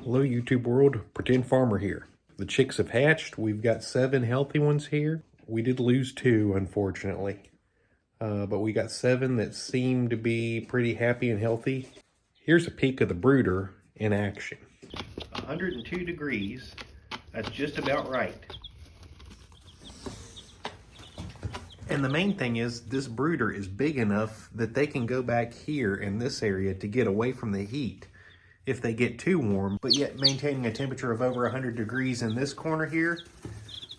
Hello YouTube world, Pretend Farmer here. The chicks have hatched. We've got 7 healthy ones here. We did lose 2, unfortunately. But we got 7 that seem to be pretty happy and healthy. Here's a peek of the brooder in action. 102 degrees, that's just about right. And the main thing is, this brooder is big enough that they can go back here in this area to get away from the heat if they get too warm, but yet maintaining a temperature of over 100 degrees in this corner here,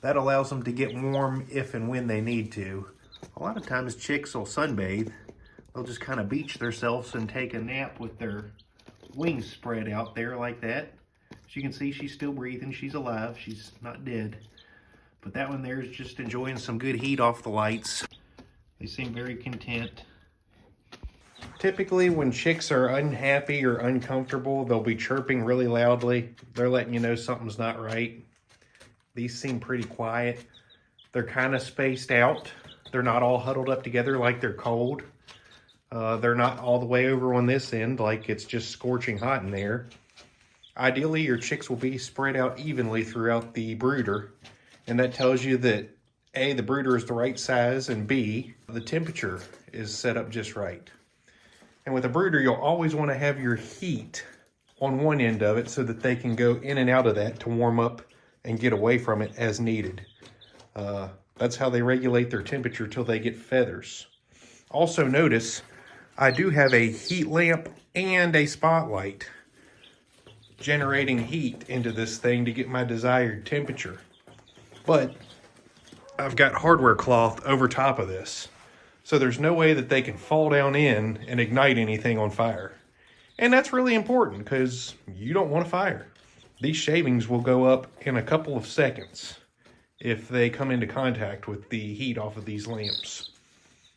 that allows them to get warm if and when they need to. A lot of times chicks will sunbathe. They'll just kind of beach themselves and take a nap with their wings spread out there like that. As you can see, she's still breathing, she's alive, she's not dead. But that one there is just enjoying some good heat off the lights. They seem very content. Typically, when chicks are unhappy or uncomfortable, they'll be chirping really loudly. They're letting you know something's not right. These seem pretty quiet. They're kind of spaced out. They're not all huddled up together like they're cold. They're not all the way over on this end like it's just scorching hot in there. Ideally, your chicks will be spread out evenly throughout the brooder. And that tells you that A, the brooder is the right size, and B, the temperature is set up just right. And with a brooder, you'll always want to have your heat on one end of it so that they can go in and out of that to warm up and get away from it as needed. That's how they regulate their temperature till they get feathers. Also notice, I do have a heat lamp and a spotlight generating heat into this thing to get my desired temperature. But I've got hardware cloth over top of this, so there's no way that they can fall down in and ignite anything on fire. And that's really important because you don't want a fire. These shavings will go up in a couple of seconds if they come into contact with the heat off of these lamps.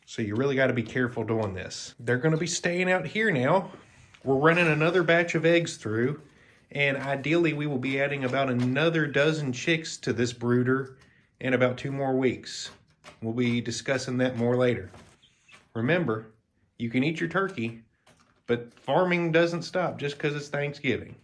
So you really got to be careful doing this. They're going to be staying out here now. We're running another batch of eggs through, and ideally we will be adding about another dozen chicks to this brooder in about 2 more weeks. We'll be discussing that more later. Remember, you can eat your turkey, but farming doesn't stop just because it's Thanksgiving.